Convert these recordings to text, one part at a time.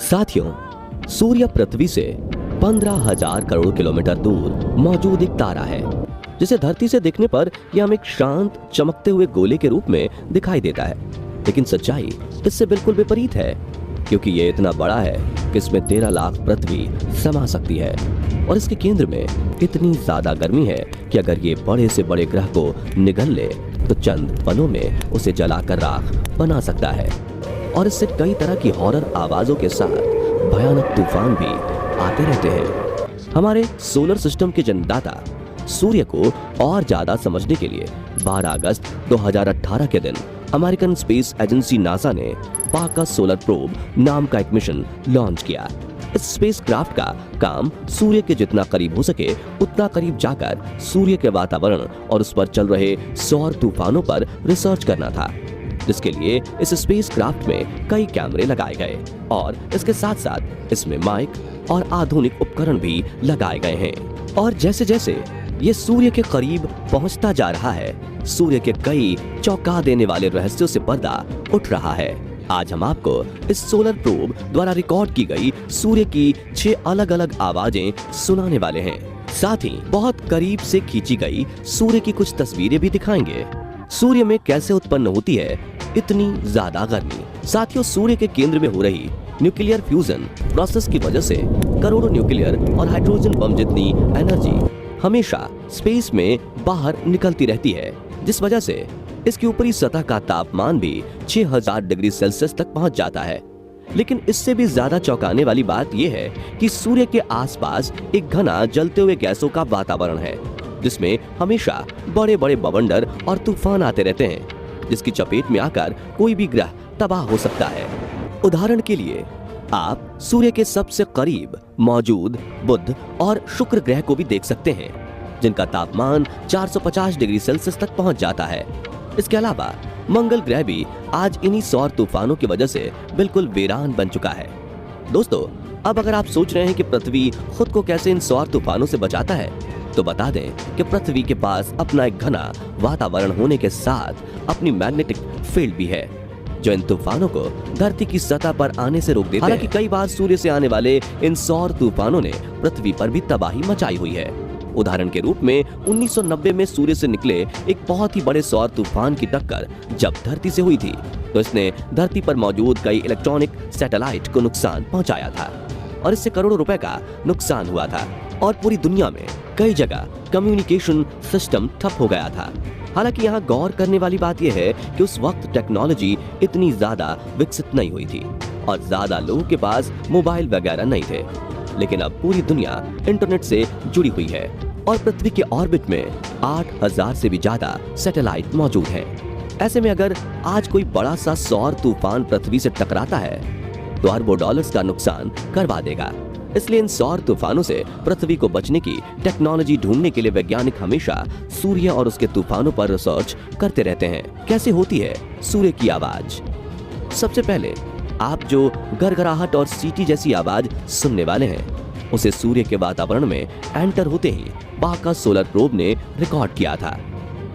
साथियों, सूर्य पृथ्वी से 15,000 करोड़ किलोमीटर दूर मौजूद एक तारा है जिसे धरती से देखने पर यह हमें एक शांत चमकते हुए गोले के रूप में दिखाई देता है। लेकिन सच्चाई इससे बिल्कुल विपरीत है, क्योंकि ये इतना बड़ा है कि इसमें 13 लाख पृथ्वी समा सकती है और इसके केंद्र में इतनी ज्यादा गर्मी है कि अगर ये बड़े से बड़े ग्रह को निगल ले तो चंद पलों में उसे जलाकर राख बना सकता है। और इससे कई तरह की हॉरर आवाजों के साथ भयानक तूफान भी आते रहते हैं। हमारे सोलर सिस्टम के जन्मदाता सूर्य को और ज्यादा समझने के लिए 12 अगस्त 2018 के दिन अमेरिकन स्पेस एजेंसी नासा ने पाका सोलर प्रोब नाम का एक मिशन लॉन्च किया। इस स्पेसक्राफ्ट का काम सूर्य के जितना करीब हो सके उतना करीब जाकर सूर्य के वातावरण और उस पर चल रहे सौर तूफानों पर रिसर्च करना था, जिसके लिए इस स्पेसक्राफ्ट में कई कैमरे लगाए गए और इसके साथ साथ इसमें माइक और आधुनिक उपकरण भी लगाए गए हैं। और जैसे जैसे ये सूर्य के करीब पहुंचता जा रहा है, सूर्य के कई चौंका देने वाले रहस्यों से पर्दा उठ रहा है। आज हम आपको इस सोलर प्रोब द्वारा रिकॉर्ड की गई सूर्य की 6 अलग अलग आवाजें सुनाने वाले हैं। साथ ही बहुत करीब से खींची गई सूर्य की कुछ तस्वीरें भी दिखाएंगे। सूर्य में कैसे उत्पन्न होती है इतनी ज्यादा गर्मी। साथियों, सूर्य के केंद्र में हो रही न्यूक्लियर फ्यूजन प्रोसेस की वजह से करोड़ों न्यूक्लियर और हाइड्रोजन बम जितनी एनर्जी हमेशा स्पेस में बाहर निकलती रहती है, जिस वजह से इसकी ऊपरी सतह का तापमान भी 6000 डिग्री सेल्सियस तक पहुंच जाता है। लेकिन इससे भी ज्यादा चौंकाने वाली बात यह है कि सूर्य के आसपास एक घना जलते हुए गैसों का वातावरण है, जिसमें हमेशा बड़े बड़े बवंडर और तूफान आते रहते हैं, जिसकी चपेट में आकर कोई भी ग्रह तबाह हो सकता है। उदाहरण के लिए आप सूर्य के सबसे करीब मौजूद बुध और शुक्र ग्रह को भी देख सकते हैं, जिनका तापमान 450 डिग्री सेल्सियस तक पहुंच जाता है। इसके अलावा मंगल ग्रह भी आज इन्हीं सौर तूफानों की वजह से बिल्कुल वीरान बन चुका है। दोस्तों, अब अगर आप सोच रहे हैं कि पृथ्वी खुद को कैसे इन सौर तूफानों से बचाता है, तो बता दें कि पृथ्वी के पास अपना एक घना वातावरण होने के साथ अपनी मैग्नेटिक फील्ड भी है, जो इन तूफानों को धरती की सतह पर आने से रोक देते हैं। हालांकि कई बार सूर्य से आने वाले इन सौर तूफानों ने पृथ्वी पर भी तबाही मचाई हुई है। उदाहरण के रूप में 1990 में सूर्य से निकले एक बहुत ही बड़े सौर तूफान की टक्कर जब धरती से हुई थी, तो इसने धरती पर मौजूद कई इलेक्ट्रॉनिक सैटेलाइट को नुकसान पहुंचाया था और इससे करोड़ों रुपए का नुकसान हुआ था और पूरी दुनिया में कई जगह कम्युनिकेशन सिस्टम ठप हो गया था। हालांकि यहाँ गौर करने वाली बात यह है कि उस वक्त टेक्नोलॉजी इतनी ज्यादा विकसित नहीं हुई थी और ज्यादा लोगों के पास मोबाइल वगैरह नहीं थे। लेकिन अब पूरी दुनिया इंटरनेट से जुड़ी हुई है और पृथ्वी के ऑर्बिट में 8000 से भी ज्यादा सैटेलाइट मौजूद हैं। ऐसे में अगर आज कोई बड़ा सा सौर तूफान पृथ्वी से टकराता है तो अरबों डॉलर्स का नुकसान करवा देगा। इसलिए इन सौर तूफानों से पृथ्वी को बचने की टेक्नोलॉजी ढूंढने के लिए वैज्ञानिक हमेशा सूर्य और उसके तूफानों पर रिसर्च करते रहते हैं। कैसे होती है सूर्य की आवाज? सबसे पहले आप जो गड़गड़ाहट और सीटी जैसी आवाज सुनने वाले हैं, उसे सूर्य के वातावरण में एंटर होते ही पाका सोलर प्रोब ने रिकॉर्ड किया था।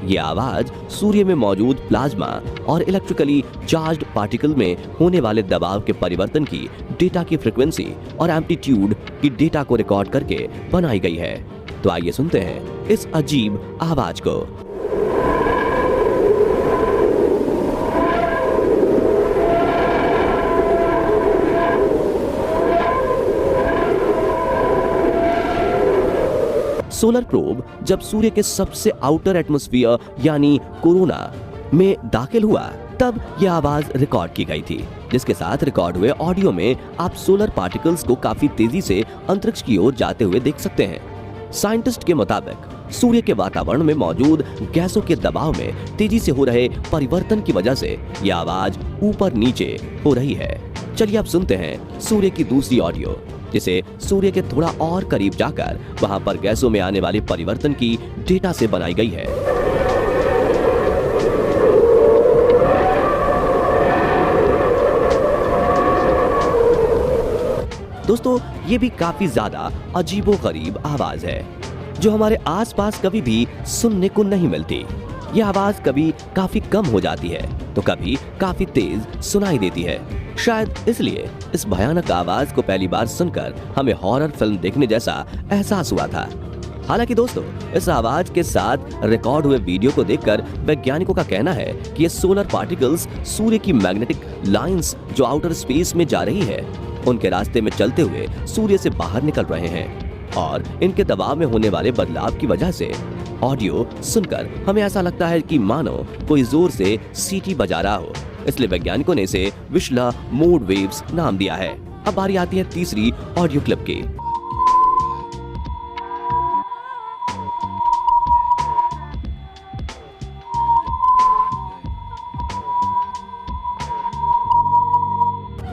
ये आवाज सूर्य में मौजूद प्लाज्मा और इलेक्ट्रिकली चार्ज्ड पार्टिकल में होने वाले दबाव के परिवर्तन की डेटा की फ्रीक्वेंसी और एम्पलीट्यूड की डेटा को रिकॉर्ड करके बनाई गई है। तो आइए सुनते हैं इस अजीब आवाज को। सोलर प्रोब जब सूर्य के सबसे आउटर एटमॉस्फेयर यानी कोरोना में दाखिल हुआ, तब यह आवाज रिकॉर्ड की गई थी, जिसके साथ रिकॉर्ड हुए ऑडियो में आप सोलर पार्टिकल्स को काफी तेजी से अंतरिक्ष की ओर जाते हुए देख सकते हैं। साइंटिस्ट के मुताबिक सूर्य के वातावरण में मौजूद गैसों के दबाव में तेजी से हो रहे परिवर्तन की वजह से यह आवाज ऊपर नीचे हो रही है। चलिए अब सुनते हैं सूर्य की दूसरी ऑडियो, जिसे सूर्य के थोड़ा और करीब जाकर वहां पर गैसों में आने वाले परिवर्तन की डेटा से बनाई गई है। दोस्तों, ये भी काफी ज्यादा अजीबोगरीब आवाज है जो हमारे आसपास कभी भी सुनने को नहीं मिलती। यह आवाज कभी काफी कम हो जाती है तो कभी काफी तेज सुनाई देती है। शायद इसलिए इस भयानक आवाज को पहली बार सुनकर हमें हॉरर फिल्म देखने जैसा एहसास हुआ था। हालांकि दोस्तों, इस आवाज के साथ रिकॉर्ड हुए वीडियो को देखकर वैज्ञानिकों का कहना है कि ये सोलर पार्टिकल्स सूर्य की मैग्नेटिक लाइंस जो आउटर स्पेस में जा रही है, उनके रास्ते में चलते हुए सूर्य से बाहर निकल रहे हैं और इनके दबाव में होने वाले बदलाव की वजह से ऑडियो सुनकर हमें ऐसा लगता है कि मानो कोई जोर से सीटी बजा रहा हो। इसलिए वैज्ञानिकों ने इसे विशला मोड वेव्स नाम दिया है। अब बारी आती है तीसरी ऑडियो क्लिप की।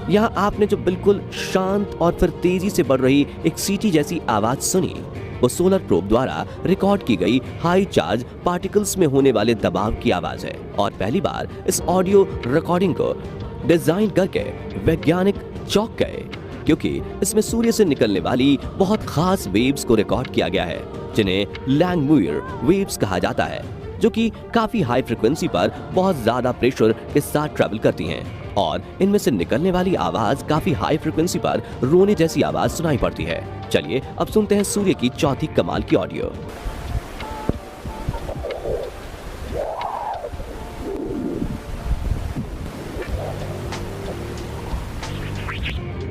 यहाँ आपने जो बिल्कुल शांत और फिर तेजी से बढ़ रही एक सीटी जैसी आवाज सुनी, वो सोलर प्रोब द्वारा रिकॉर्ड की गई हाई चार्ज पार्टिकल्स में होने वाले दबाव की आवाज है। और पहली बार इस ऑडियो रिकॉर्डिंग को डिजाइन करके वैज्ञानिक चौंक गए, क्योंकि इसमें सूर्य से निकलने वाली बहुत खास वेव्स को रिकॉर्ड किया गया है, जिन्हें लैंगमुइर वेव्स कहा जाता है, जो कि काफी हाई फ्रिक्वेंसी पर बहुत ज्यादा प्रेशर के साथ ट्रैवल करती हैं और इनमें से निकलने वाली आवाज काफी हाई फ्रिक्वेंसी पर रोने जैसी आवाज सुनाई पड़ती है। चलिए अब सुनते हैं सूर्य की चौथी कमाल की ऑडियो।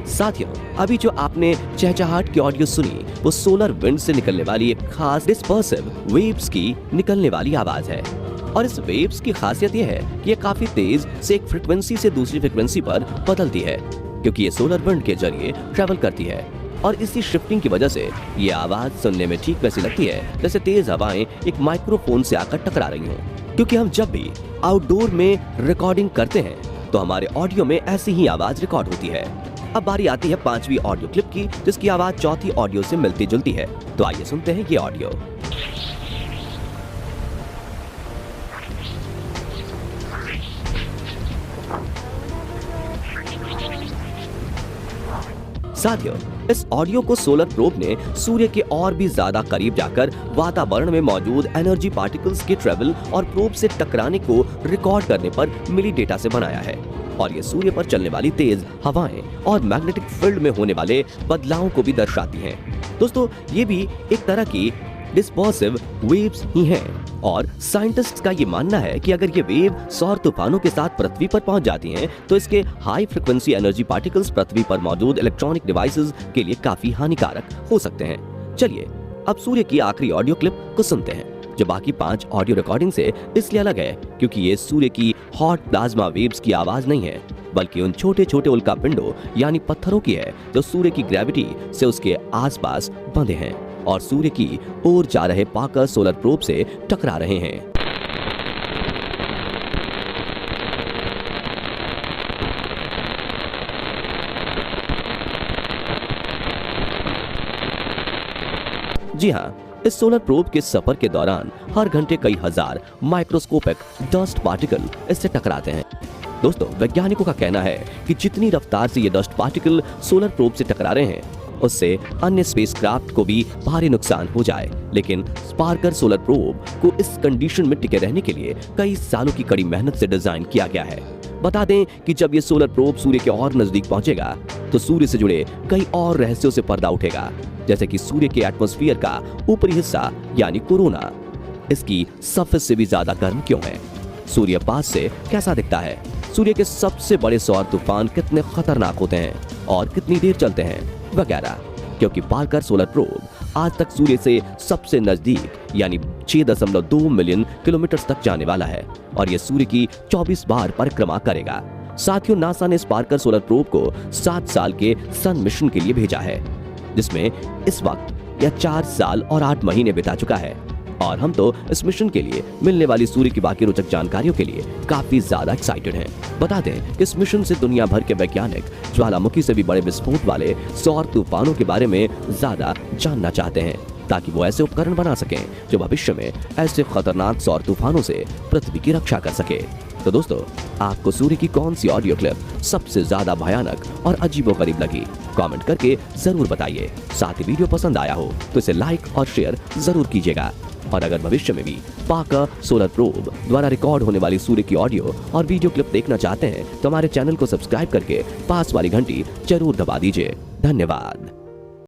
साथियों, अभी जो आपने चहचहाट की ऑडियो सुनी, वो सोलर विंड से निकलने वाली एक खास डिस्पर्सिव वेव्स की निकलने वाली आवाज है। और इस वेव्स की खासियत यह है कि ये काफी तेज से एक फ्रिक्वेंसी से दूसरी फ्रिक्वेंसी पर बदलती है, क्योंकि ये सोलर विंड के जरिए ट्रैवल करती है। और इसी शिफ्टिंग की वजह से ये आवाज सुनने में ठीक वैसी लगती है जैसे तेज हवाएं एक माइक्रोफोन से आकर टकरा रही हों। क्योंकि हम जब भी आउटडोर में रिकॉर्डिंग करते हैं तो हमारे ऑडियो में ऐसी ही आवाज रिकॉर्ड होती है। अब बारी आती है पांचवी ऑडियो क्लिप की, जिसकी आवाज चौथी ऑडियो से मिलती जुलती है। तो आइए सुनते हैं ये ऑडियो। साथियों, इस ऑडियो को सोलर प्रोब ने सूर्य के और भी ज्यादा करीब जाकर वातावरण में मौजूद एनर्जी पार्टिकल्स के ट्रेवल और प्रोब से टकराने को रिकॉर्ड करने पर मिली डेटा से बनाया है। और ये सूर्य पर चलने वाली तेज हवाएं और मैग्नेटिक फील्ड में होने वाले बदलावों को भी दर्शाती हैं। दोस्तों, ये भी एक तरह की डिस्पर्सिव वेव्स ही हैं और साइंटिस्ट्स का ये मानना है कि अगर ये वेव सौर तूफानों के साथ पृथ्वी पर पहुंच जाती हैं तो इसके हाई फ्रिक्वेंसी एनर्जी पार्टिकल्स पृथ्वी पर मौजूद इलेक्ट्रॉनिक डिवाइसेस के लिए काफी हानिकारक हो सकते हैं। चलिए अब सूर्य की आखिरी ऑडियो क्लिप को सुनते हैं, जो बाकी 5 ऑडियो रिकॉर्डिंग से इसलिए अलग है क्योंकि ये सूर्य की हॉट प्लाज्मा वेव्स की आवाज नहीं है, बल्कि उन छोटे छोटे उल्का पिंडों यानी पत्थरों की है जो सूर्य की ग्रेविटी से उसके आसपास बंधे हैं और सूर्य की ओर जा रहे पार्कर सोलर प्रोब से टकरा रहे हैं। जी हाँ, इस सोलर प्रोब के सफर के दौरान हर घंटे कई हजार माइक्रोस्कोपिक डस्ट पार्टिकल इससे टकराते हैं। दोस्तों, वैज्ञानिकों का कहना है कि जितनी रफ्तार से ये डस्ट पार्टिकल सोलर प्रोब से टकरा रहे हैं, उससे अन्य स्पेसक्राफ्ट को भी भारी नुकसान हो जाए। लेकिन स्पार्कर सोलर प्रोब को इस कंडीशन में टिके रहने के लिए कई सालों की कड़ी मेहनत से डिजाइन किया गया है। बता दें कि जब ये सोलर प्रोब सूर्य के और नजदीक पहुंचेगा तो सूर्य से जुड़े कई और रहस्यों से पर्दा उठेगा, जैसे कि सूर्य के एटमॉस्फेयर का ऊपरी हिस्सा यानी कोरोना, इसकी सरफेस से भी ज्यादा गर्म क्यों है, सूर्य पास से कैसा दिखता है, सूर्य के सबसे बड़े सौर तूफान कितने खतरनाक होते हैं और कितनी देर चलते हैं वगैरह। क्योंकि पार्कर सोलर प्रोब आज तक सूर्य से सबसे नजदीक यानी 6.2 मिलियन किलोमीटर तक जाने वाला है और यह सूर्य की 24 बार परिक्रमा करेगा। साथियों, नासा ने स्पार्कर सोलर प्रोब को 7 साल के सन मिशन के लिए भेजा है, जिसमें इस वक्त यह 4 साल और 8 महीने बिता चुका है और हम तो इस मिशन के लिए मिलने वाली सूर्य की बाकी रोचक जानकारियों के लिए काफी ज्यादा एक्साइटेड हैं। बता दें कि इस मिशन से दुनिया भर के वैज्ञानिक ज्वालामुखी से भी बड़े विस्फोट वाले सौर तूफानों के बारे में ज्यादा जानना चाहते हैं, ताकि वो ऐसे उपकरण बना सकें जो भविष्य में ऐसे खतरनाक सौर तूफानों से पृथ्वी की रक्षा कर सके। तो दोस्तों, आपको सूर्य की कौन सी ऑडियो क्लिप सबसे ज्यादा भयानक और अजीबोगरीब लगी, कमेंट करके जरूर बताइए। साथ ही वीडियो पसंद आया हो तो इसे लाइक और शेयर जरूर कीजिएगा और अगर भविष्य में भी पाका सोलर प्रोब द्वारा रिकॉर्ड होने वाली सूर्य की ऑडियो और वीडियो क्लिप देखना चाहते हैं तो हमारे चैनल को सब्सक्राइब करके पास वाली घंटी जरूर दबा दीजिए। धन्यवाद।